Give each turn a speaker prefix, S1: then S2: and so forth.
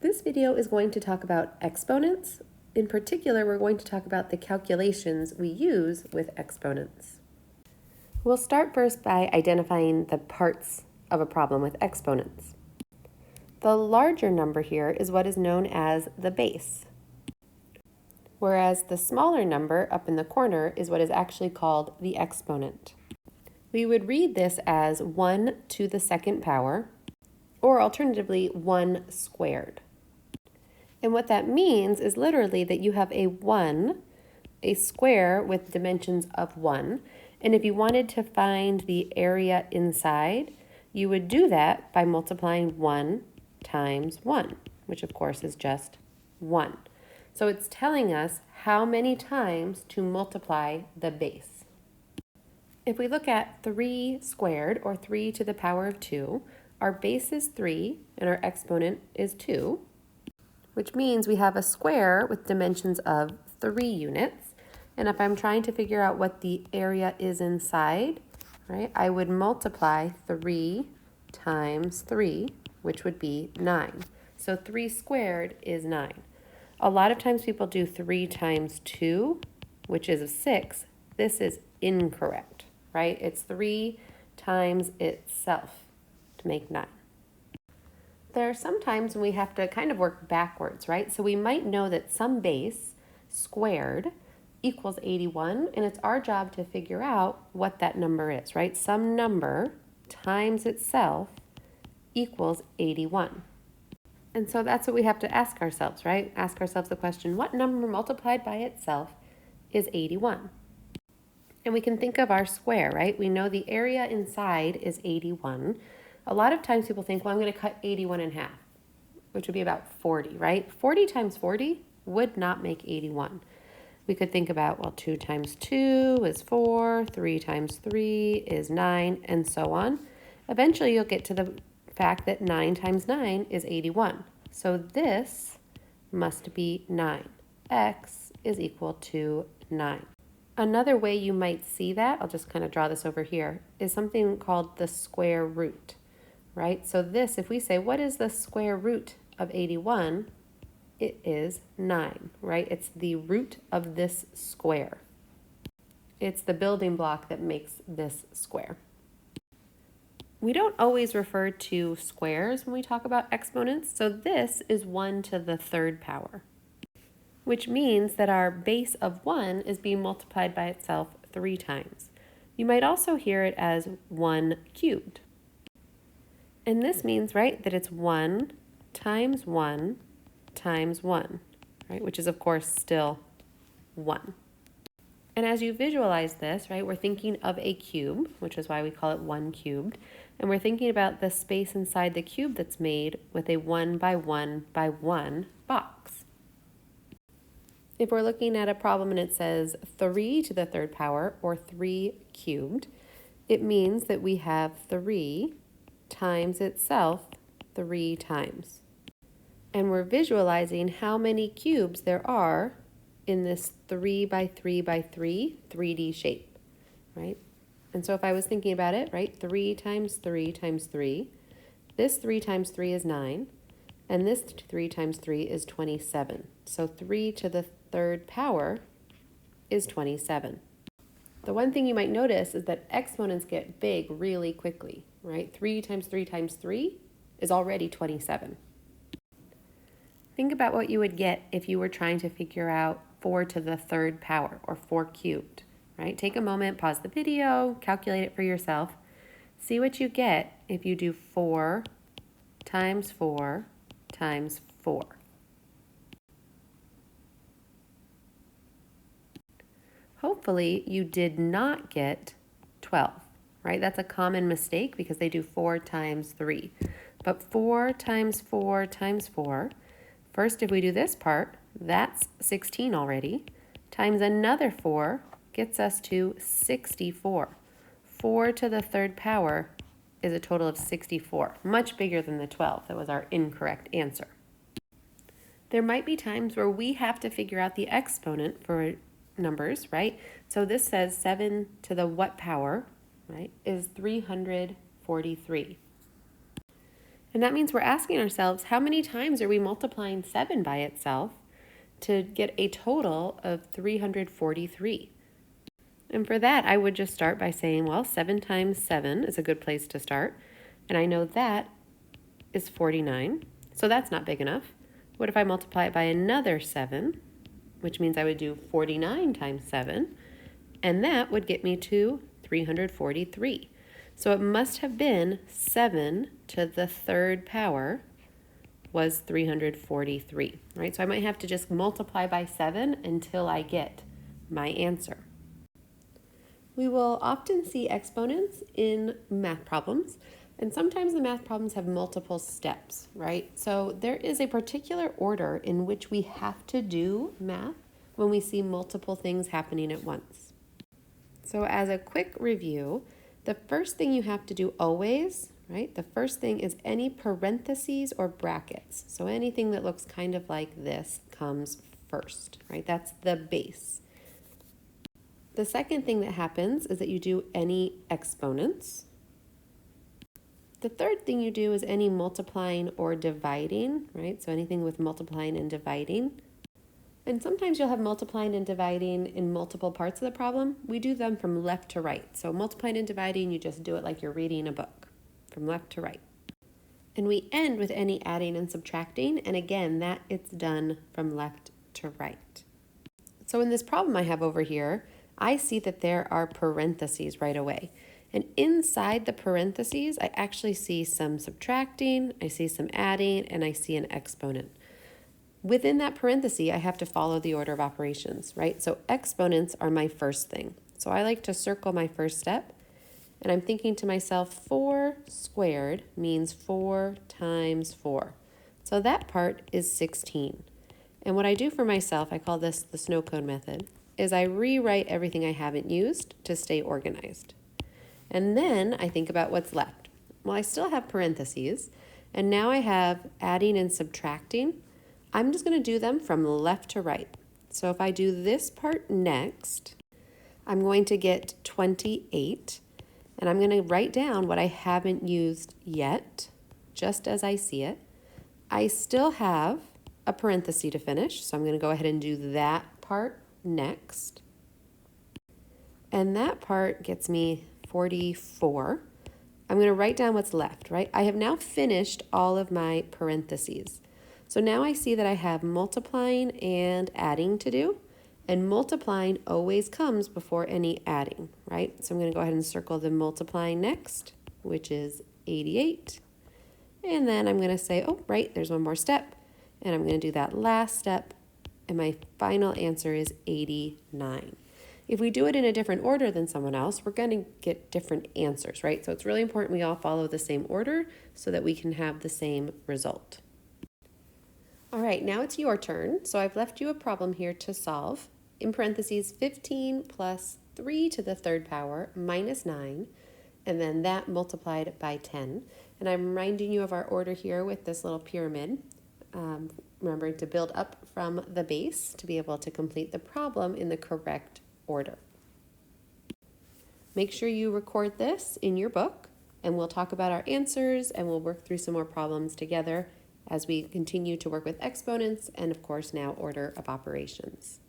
S1: This video is going to talk about exponents. In particular, we're going to talk about the calculations we use with exponents. We'll start first by identifying the parts of a problem with exponents. The larger number here is what is known as the base, whereas the smaller number up in the corner is what is actually called the exponent. We would read this as 1 to the second power, or alternatively 1 squared. And what that means is literally that you have a square with dimensions of 1, and if you wanted to find the area inside, you would do that by multiplying 1 times 1, which of course is just 1. So it's telling us how many times to multiply the base. If we look at 3 squared, or 3 to the power of 2, our base is 3 and our exponent is 2, which means we have a square with dimensions of 3 units. And if I'm trying to figure out what the area is inside, right, I would multiply 3 times 3, which would be 9. So 3 squared is 9. A lot of times people do 3 times 2, which is 6. This is incorrect, right? It's 3 times itself to make 9. There are some times when we have to kind of work backwards, right? So we might know that some base squared equals 81, and it's our job to figure out what that number is, right? Some number times itself equals 81. And so that's what we have to ask ourselves, right? Ask ourselves the question, what number multiplied by itself is 81? And we can think of our square, right? We know the area inside is 81. A lot of times people think, well, I'm going to cut 81 in half, which would be about 40, right? 40 times 40 would not make 81. We could think about, well, 2 times 2 is 4, 3 times 3 is 9, and so on. Eventually, you'll get to the fact that 9 times 9 is 81. So this must be 9. X is equal to 9. Another way you might see that, I'll just kind of draw this over here, is something called the square root, right? So this, if we say, what is the square root of 81? It is 9, right? It's the root of this square. It's the building block that makes this square. We don't always refer to squares when we talk about exponents, so this is 1 to the third power, which means that our base of 1 is being multiplied by itself 3 times. You might also hear it as 1 cubed. And this means, right, that it's 1 times 1 times 1, right, which is, of course, still 1. And as you visualize this, right, we're thinking of a cube, which is why we call it 1 cubed, and we're thinking about the space inside the cube that's made with a 1 by 1 by 1 box. If we're looking at a problem and it says 3 to the third power, or 3 cubed, it means that we have 3 times itself 3 times. And we're visualizing how many cubes there are in this 3 by 3 by 3 3D shape, right? And so if I was thinking about it, right, 3 times 3 times 3, this 3 times 3 is 9, and this 3 times 3 is 27. So 3 to the third power is 27. The one thing you might notice is that exponents get big really quickly, right? 3 times 3 times 3 is already 27. Think about what you would get if you were trying to figure out 4 to the third power, or 4 cubed, right? Take a moment, pause the video, calculate it for yourself. See what you get if you do 4 times 4 times 4. Hopefully you did not get 12, right? That's a common mistake because they do 4 times 3. But 4 times 4 times 4, first if we do this part, that's 16 already, times another 4 gets us to 64. 4 to the third power is a total of 64, much bigger than the 12. That was our incorrect answer. There might be times where we have to figure out the exponent for numbers, right? So this says 7 to the what power, right, is 343. And that means we're asking ourselves, how many times are we multiplying 7 by itself to get a total of 343? And for that, I would just start by saying, well, 7 times 7 is a good place to start. And I know that is 49, so that's not big enough. What if I multiply it by another 7, which means I would do 49 times 7, and that would get me to 343. So it must have been 7 to the third power was 343, right? So I might have to just multiply by 7 until I get my answer. We will often see exponents in math problems, and sometimes the math problems have multiple steps, right? So there is a particular order in which we have to do math when we see multiple things happening at once. So as a quick review, the first thing you have to do always, right? The first thing is any parentheses or brackets. So anything that looks kind of like this comes first, right? That's the base. The second thing that happens is that you do any exponents. The third thing you do is any multiplying or dividing, right? So anything with multiplying and dividing. And sometimes you'll have multiplying and dividing in multiple parts of the problem. We do them from left to right. So multiplying and dividing, you just do it like you're reading a book, from left to right. And we end with any adding and subtracting. And again, that it's done from left to right. So in this problem I have over here, I see that there are parentheses right away. And inside the parentheses, I actually see some subtracting, I see some adding, and I see an exponent. Within that parenthesis, I have to follow the order of operations, right? So exponents are my first thing. So I like to circle my first step, and I'm thinking to myself, 4 squared means 4 times 4. So that part is 16. And what I do for myself, I call this the snow cone method, is I rewrite everything I haven't used to stay organized. And then I think about what's left. Well, I still have parentheses, and now I have adding and subtracting. I'm just going to do them from left to right. So if I do this part next, I'm going to get 28, and I'm going to write down what I haven't used yet, just as I see it. I still have a parenthesis to finish, so I'm going to go ahead and do that part next. And that part gets me 44. I'm going to write down what's left, right? I have now finished all of my parentheses. So now I see that I have multiplying and adding to do, and multiplying always comes before any adding, right? So I'm going to go ahead and circle the multiplying next, which is 88. And then I'm going to say, oh, right, there's one more step, and I'm going to do that last step, and my final answer is 89. If we do it in a different order than someone else, we're going to get different answers, right? So it's really important we all follow the same order so that we can have the same result. All right, now it's your turn. So I've left you a problem here to solve. In parentheses, 15 plus 3 to the third power minus 9, and then that multiplied by 10. And I'm reminding you of our order here with this little pyramid. Remembering to build up from the base to be able to complete the problem in the correct order. Make sure you record this in your book, and we'll talk about our answers and we'll work through some more problems together as we continue to work with exponents and, of course, now order of operations.